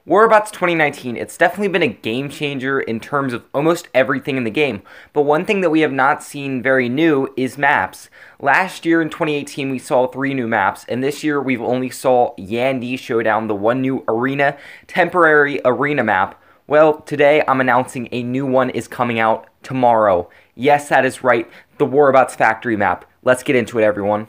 Warbots 2019, it's definitely been a game changer in terms of almost everything in the game, but one thing that we have not seen very new is maps. Last year in 2018 we saw 3 new maps, and this year we've only saw Yandy Showdown, the one new arena, temporary arena map. Well, today I'm announcing a new one is coming out tomorrow. Yes, that is right, the Warbots Factory map. Let's get into it, everyone.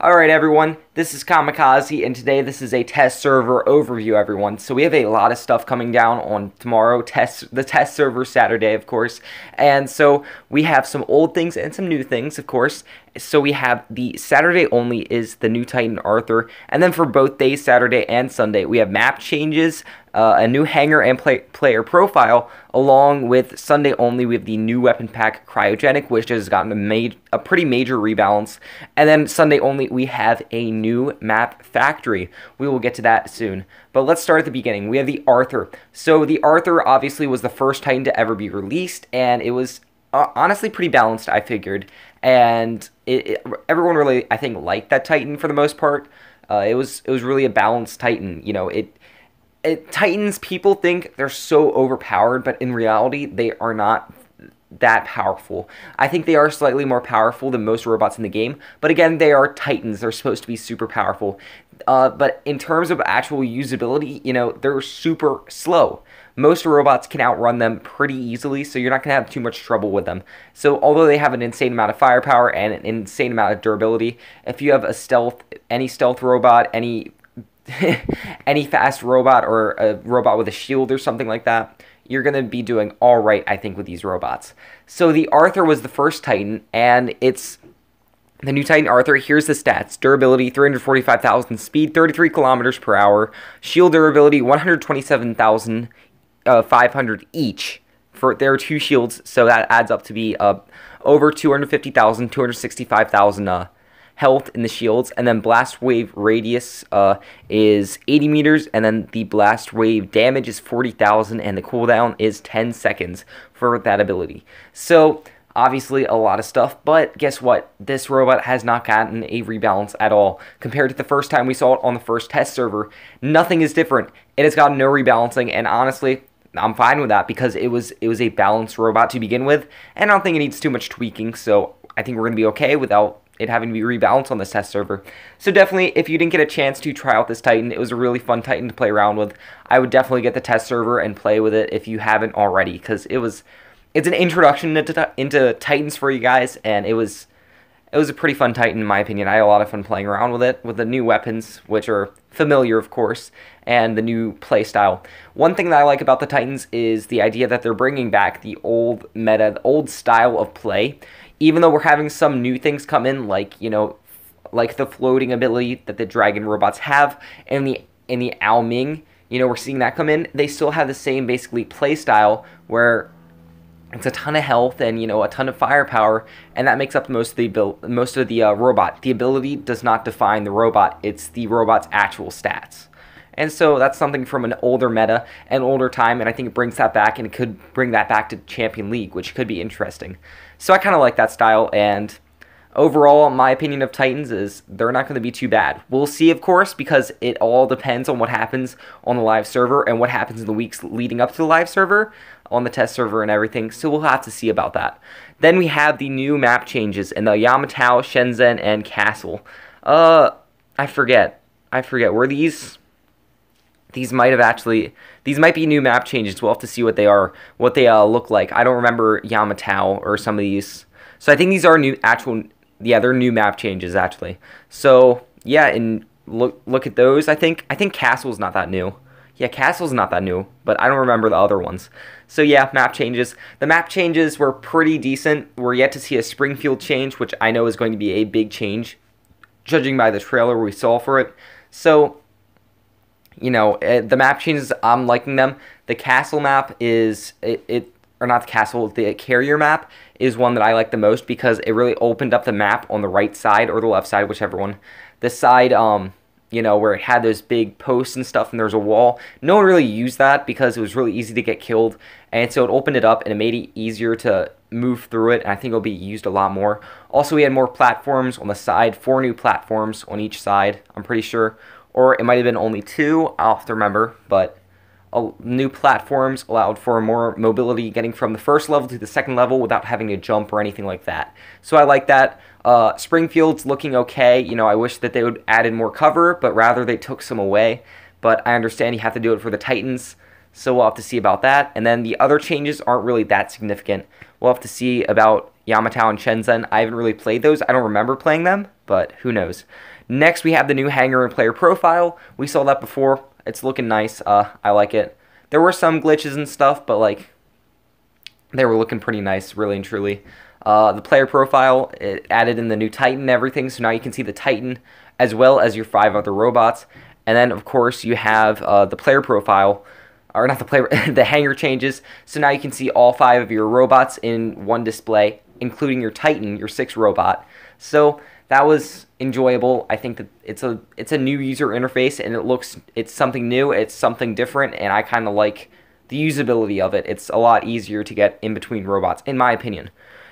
Alright everyone, this is Kamikaze, and today this is a test server overview, everyone. So we have a lot of stuff coming down on tomorrow, the test server Saturday, of course. And so we have some old things and some new things, of course. So we have the Saturday only is the new Titan Arthur, and then for both days, Saturday and Sunday, we have map changes, a new hangar and player profile, along with Sunday only we have the new weapon pack Cryogenic, which has gotten a pretty major rebalance, and then Sunday only we have a new map factory. We will get to that soon, but let's start at the beginning. We have the Arthur. So the Arthur obviously was the first Titan to ever be released, and it was honestly pretty balanced, I figured, and everyone really, I think, liked that Titan for the most part. It was really a balanced Titan. You know, Titans, people think they're so overpowered, but in reality, they are not that powerful. I think they are slightly more powerful than most robots in the game, but again, they are Titans. They're supposed to be super powerful. But in terms of actual usability, you know, they're super slow. Most robots can outrun them pretty easily, so you're not going to have too much trouble with them. So although they have an insane amount of firepower and an insane amount of durability, if you have any stealth robot, any fast robot, or a robot with a shield or something like that, you're going to be doing all right, I think, with these robots. So the Arthur was the first Titan, and it's the new Titan Arthur. Here's the stats. Durability, 345,000. Speed, 33 kilometers per hour. Shield durability, 127,500 each. There are 2 shields, so that adds up to be over 250,000, 265,000 health in the shields. And then blast wave radius is 80 meters, and then the blast wave damage is 40,000, and the cooldown is 10 seconds for that ability. So obviously a lot of stuff, but guess what? This robot has not gotten a rebalance at all. Compared to the first time we saw it on the first test server, nothing is different. It has gotten no rebalancing, and honestly, I'm fine with that because it was a balanced robot to begin with, and I don't think it needs too much tweaking, so I think we're going to be okay without it having to be rebalanced on this test server. So definitely, if you didn't get a chance to try out this Titan, it was a really fun Titan to play around with. I would definitely get the test server and play with it if you haven't already, because it's an introduction into Titans for you guys, and it was a pretty fun Titan in my opinion. I had a lot of fun playing around with it, with the new weapons, which are familiar of course, and the new playstyle. One thing that I like about the Titans is the idea that they're bringing back the old meta, the old style of play. Even though we're having some new things come in, like, you know, like the floating ability that the dragon robots have, and the Ao Ming, you know, we're seeing that come in. They still have the same basically play style where it's a ton of health and, you know, a ton of firepower, and that makes up most of the robot. The ability does not define the robot; it's the robot's actual stats. And so that's something from an older meta, an older time, and I think it brings that back, and it could bring that back to Champion League, which could be interesting. So I kind of like that style, and overall, my opinion of Titans is they're not going to be too bad. We'll see, of course, because it all depends on what happens on the live server and what happens in the weeks leading up to the live server, on the test server and everything, so we'll have to see about that. Then we have the new map changes in the Yamato, Shenzhen, and Castle. I forget. Were these might be new map changes. We'll have to see what they are, what they look like. I don't remember Yamato or some of these. So I think these are they're new map changes actually. So yeah, and look at those. I think Castle's not that new. Yeah, Castle's not that new, but I don't remember the other ones. So yeah, map changes. The map changes were pretty decent. We're yet to see a Springfield change, which I know is going to be a big change, judging by the trailer we saw for it. So, you know, the map changes, I'm liking them. The castle map is, or not the castle, the carrier map is one that I like the most because it really opened up the map on the right side or the left side, whichever one. The side, you know, where it had those big posts and stuff and there's a wall. No one really used that because it was really easy to get killed, and so it opened it up and it made it easier to move through it, and I think it'll be used a lot more. Also, we had more platforms on the side, 4 new platforms on each side, I'm pretty sure, or it might have been only 2, I'll have to remember, but new platforms allowed for more mobility getting from the first level to the second level without having to jump or anything like that. So I like that. Springfield's looking okay. You know, I wish that they would added more cover, but rather they took some away. But I understand you have to do it for the Titans, so we'll have to see about that. And then the other changes aren't really that significant. We'll have to see about Yamato and Shenzhen. I haven't really played those. I don't remember playing them, but who knows. Next, we have the new hanger and player profile. We saw that before. It's looking nice. I like it. There were some glitches and stuff, but like they were looking pretty nice, really and truly. The player profile, it added in the new Titan and everything, so now you can see the Titan as well as your 5 other robots. And then, of course, you have the player profile, or not the player, the hanger changes. So now you can see all 5 of your robots in one display, including your Titan, your 6th robot. So that was enjoyable. I think that it's a new user interface, and it's something new, it's something different, and I kind of like the usability of it. It's a lot easier to get in between robots, in my opinion.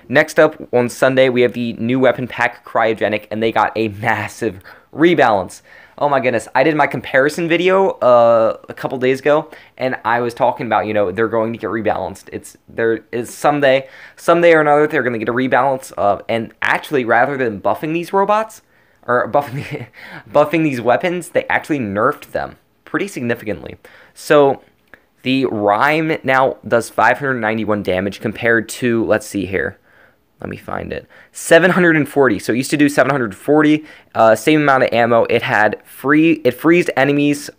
Next up, on Sunday, we have the new weapon pack, Cryogenic, and they got a massive rebalance. Oh my goodness, I did my comparison video a couple days ago, and I was talking about, you know, they're going to get rebalanced. There is someday or another, they're going to get a rebalance, and actually, rather than buffing these robots, or buffing these weapons, they actually nerfed them pretty significantly. So the Rhyme now does 591 damage compared to, let's see here, let me find it, 740. So it used to do 740, same amount of ammo. It freezed enemies.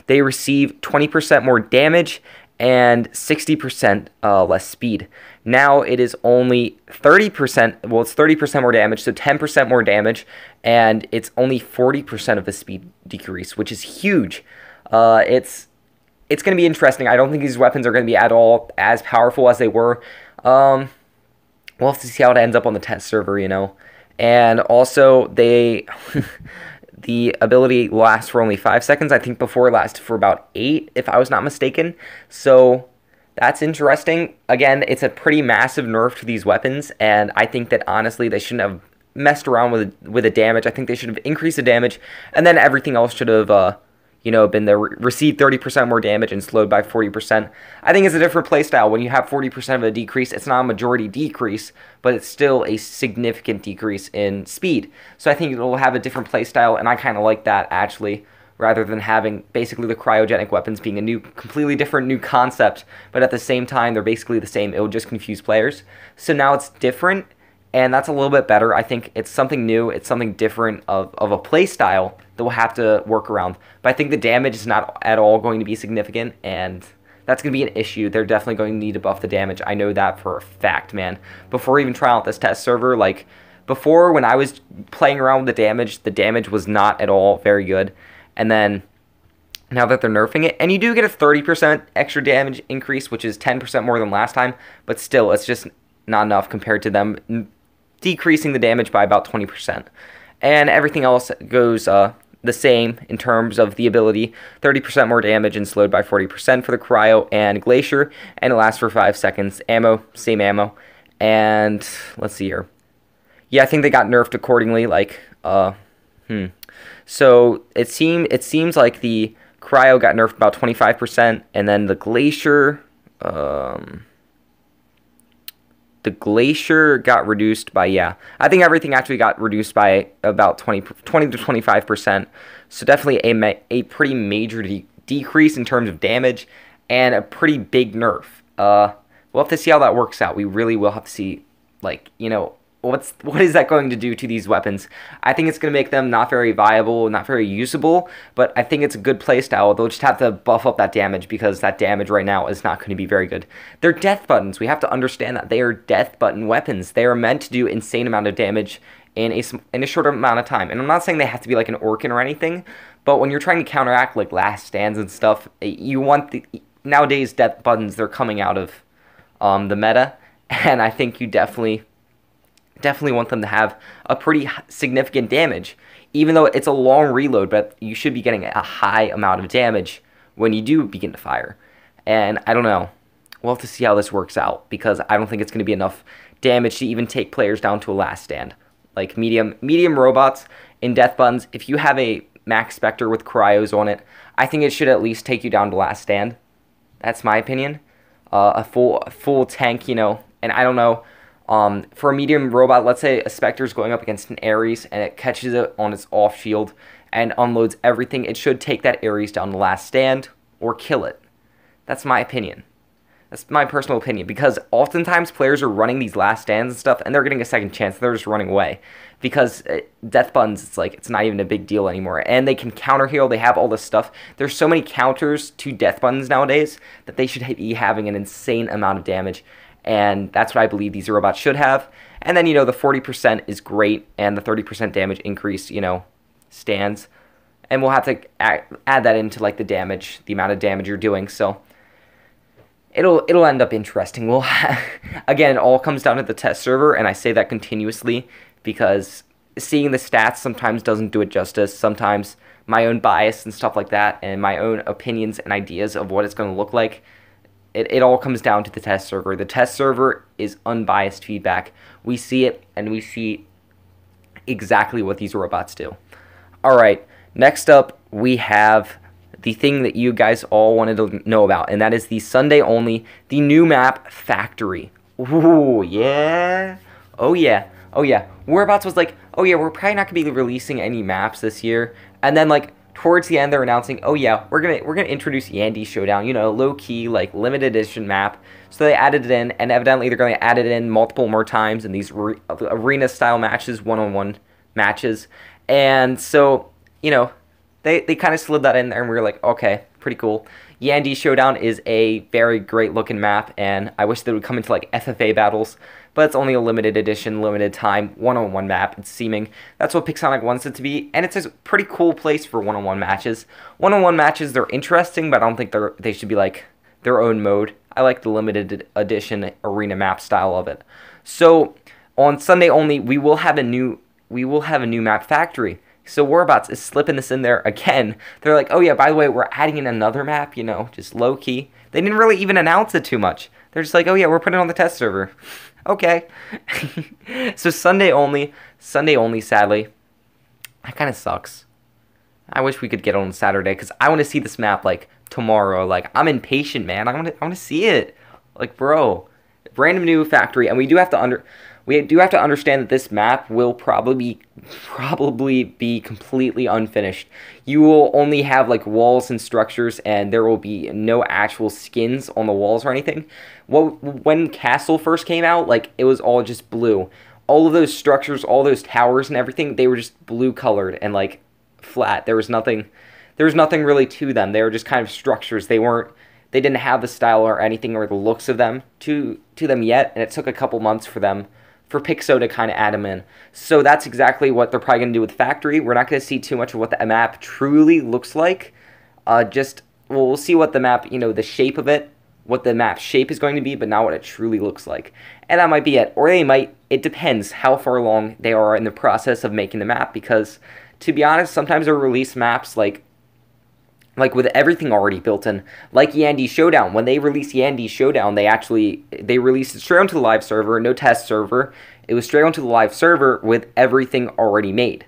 They receive 20% more damage and 60% less speed. Now it is only 30%, well, it's 30% more damage, so 10% more damage, and it's only 40% of the speed decrease, which is huge. It's going to be interesting. I don't think these weapons are going to be at all as powerful as they were. We'll have to see how it ends up on the test server, you know. And also, the ability lasts for only 5 seconds. I think before it lasted for about 8, if I was not mistaken. So that's interesting. Again, it's a pretty massive nerf to these weapons, and I think that honestly they shouldn't have messed around with the damage. I think they should have increased the damage, and then everything else should have you know, been there, received 30% more damage and slowed by 40%. I think it's a different playstyle. When you have 40% of a decrease, it's not a majority decrease, but it's still a significant decrease in speed. So I think it will have a different playstyle, and I kind of like that, actually, rather than having basically the cryogenic weapons being a completely different new concept, but at the same time, they're basically the same. It will just confuse players. So now it's different, and that's a little bit better. I think it's something new, it's something different of a play style that we'll have to work around. But I think the damage is not at all going to be significant, and that's going to be an issue. They're definitely going to need to buff the damage. I know that for a fact, man. Before even trying out this test server, like, before when I was playing around with the damage was not at all very good. And then, now that they're nerfing it, and you do get a 30% extra damage increase, which is 10% more than last time, but still, it's just not enough compared to them decreasing the damage by about 20%. And everything else goes the same in terms of the ability. 30% more damage and slowed by 40% for the Cryo and Glacier, and it lasts for 5 seconds. Ammo, same ammo. And let's see here. Yeah, I think they got nerfed accordingly, like, So it seems like the Cryo got nerfed about 25%, and then the Glacier, got reduced by, yeah, I think everything actually got reduced by about 20 to 25%. So definitely a pretty major decrease in terms of damage, and a pretty big nerf. We'll have to see how that works out. We really will have to see, like, you know, what is that going to do to these weapons? I think it's going to make them not very viable, not very usable, but I think it's a good playstyle. They'll just have to buff up that damage, because that damage right now is not going to be very good. They're death buttons. We have to understand that they are death button weapons. They are meant to do insane amount of damage in a short amount of time. And I'm not saying they have to be like an Orkin or anything, but when you're trying to counteract like last stands and stuff, you want nowadays death buttons, they're coming out of the meta, and I think you definitely definitely want them to have a pretty significant damage. Even though it's a long reload, but you should be getting a high amount of damage when you do begin to fire. And I don't know. We'll have to see how this works out, because I don't think it's going to be enough damage to even take players down to a last stand. Like medium robots in death buttons, if you have a Max Spectre with cryos on it, I think it should at least take you down to last stand. That's my opinion. A full tank, you know, and I don't know. For a medium robot, let's say a Spectre is going up against an Ares and it catches it on its off shield and unloads everything, it should take that Ares down to last stand or kill it. That's my opinion. That's my personal opinion, because oftentimes players are running these last stands and stuff, and they're getting a second chance. They're just running away because death buttons, it's like it's not even a big deal anymore, and they can counter heal. They have all this stuff. There's so many counters to death buttons nowadays that they should be having an insane amount of damage, and that's what I believe these robots should have. And then, you know, the 40% is great, and the 30% damage increase, you know, stands, and we'll have to add that into like the damage, the amount of damage you're doing. So it'll end up interesting. We'll again, it all comes down to the test server, and I say that continuously because seeing the stats sometimes doesn't do it justice. Sometimes my own bias and stuff like that, and my own opinions and ideas of what it's going to look like, it all comes down to the test server. The test server is unbiased feedback. We see it, and we see exactly what these robots do. All right, next up we have the thing that you guys all wanted to know about, and that is the Sunday only, the new map Factory. Ooh, yeah. Oh, yeah. Oh, yeah. Whereabouts was like, oh, yeah, we're probably not going to be releasing any maps this year. And then, like, towards the end, they're announcing, oh, yeah, we're gonna introduce Yandy Showdown, you know, low-key, like, limited edition map. So they added it in, and evidently they're going to add it in multiple more times in these arena-style matches, one-on-one matches. And so, you know, they kind of slid that in there, and we were like, okay, pretty cool. Yandy Showdown is a very great looking map, and I wish they would come into like FFA battles, but it's only a limited edition, limited time, one-on-one map, it's seeming. That's what Pixonic wants it to be, and it's a pretty cool place for one-on-one matches. One-on-one matches, they're interesting, but I don't think they should be like their own mode. I like the limited edition arena map style of it. So on Sunday only, we will have a new map Factory. So Warbots is slipping this in there again. They're like, oh yeah, by the way, we're adding in another map, you know, just low-key. They didn't really even announce it too much. They're just like, oh yeah, we're putting it on the test server. Okay. So Sunday only, sadly. That kind of sucks. I wish we could get on Saturday, because I want to see this map, like, tomorrow. Like, I'm impatient, man. I want to see it. Like, bro. Random new Factory, and we do have to understand that this map will probably be completely unfinished. You will only have like walls and structures, and there will be no actual skins on the walls or anything. When Castle first came out, like it was all just blue. All of those structures, all those towers and everything, they were just blue colored and like flat. There was nothing really to them. They were just kind of structures. They didn't have the style or anything or the looks of them to them yet, and it took a couple months for Pixo to kind of add them in. So that's exactly what they're probably going to do with Factory. We're not going to see too much of what the map truly looks like. We'll see what the map, you know, the shape of it, what the map shape is going to be, but not what it truly looks like. And that might be it. Or they might, it depends how far along they are in the process of making the map, because to be honest, sometimes they'll release maps like with everything already built in, like Yandy Showdown. When they released Yandy Showdown, they released it straight onto the live server, no test server. It was straight onto the live server with everything already made.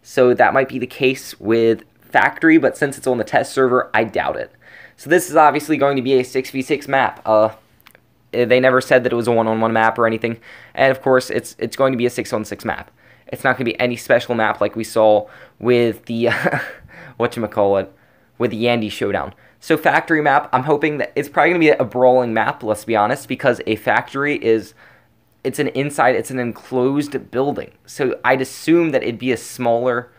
So that might be the case with Factory, but since it's on the test server, I doubt it. So this is obviously going to be a 6v6 map. They never said that it was a one-on-one map or anything, and of course, it's going to be a 6-on-6 map. It's not going to be any special map like we saw with the whatchamacallit, with the Yandy Showdown. So Factory map, I'm hoping that it's probably going to be a brawling map, let's be honest, because a Factory it's an enclosed building. So I'd assume that it'd be a smaller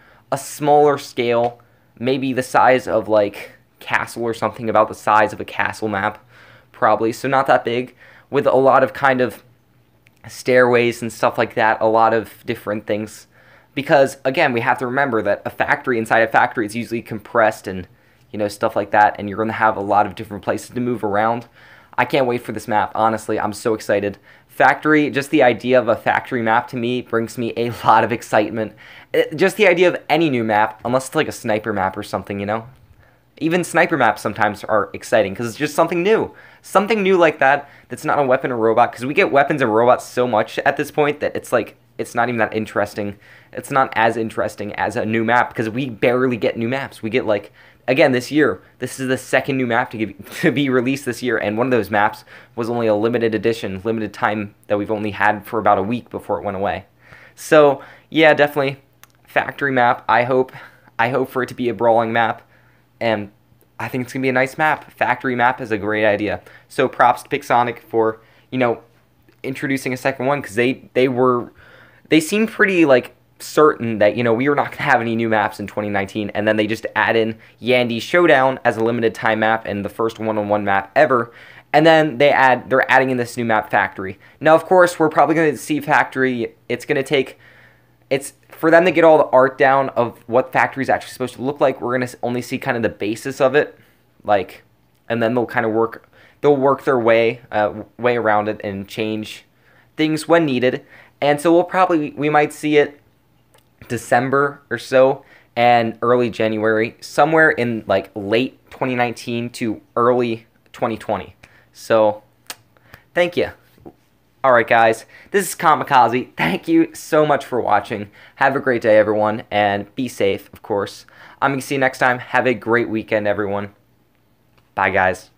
scale, maybe the size of like Castle or something, about the size of a Castle map, probably. So not that big, with a lot of kind of stairways and stuff like that, a lot of different things. Because again, we have to remember that a factory inside a factory is usually compressed and, you know, stuff like that, and you're going to have a lot of different places to move around. I can't wait for this map. Honestly, I'm so excited. Factory, just the idea of a factory map to me brings me a lot of excitement. Just the idea of any new map, unless it's like a sniper map or something, you know? Even sniper maps sometimes are exciting because it's just something new. Something new like that that's not a weapon or robot, because we get weapons and robots so much at this point that it's like, it's not even that interesting. It's not as interesting as a new map because we barely get new maps. We get like, again, this year, this is the second new map to be released this year, and one of those maps was only a limited edition, limited time that we've only had for about a week before it went away. So, yeah, definitely factory map. I hope for it to be a brawling map, and I think it's going to be a nice map. Factory map is a great idea. So props to Pixonic for, you know, introducing a second one, because they seemed pretty, like, certain that, you know, we were not going to have any new maps in 2019, and then they just add in Yandy Showdown as a limited time map and the first one-on-one map ever, and then they're adding in this new map, Factory. Now, of course, we're probably going to see Factory. It's going to take, it's for them to get all the art down of what Factory is actually supposed to look like. We're going to only see kind of the basis of it, like, and then they'll kind of work their way around it and change things when needed. And so we might see it December or so and early January, somewhere in like late 2019 to early 2020. So, thank you. Alright guys, this is Kamikaze. Thank you so much for watching. Have a great day, everyone, and be safe, of course. I'm going to see you next time. Have a great weekend, everyone. Bye, guys.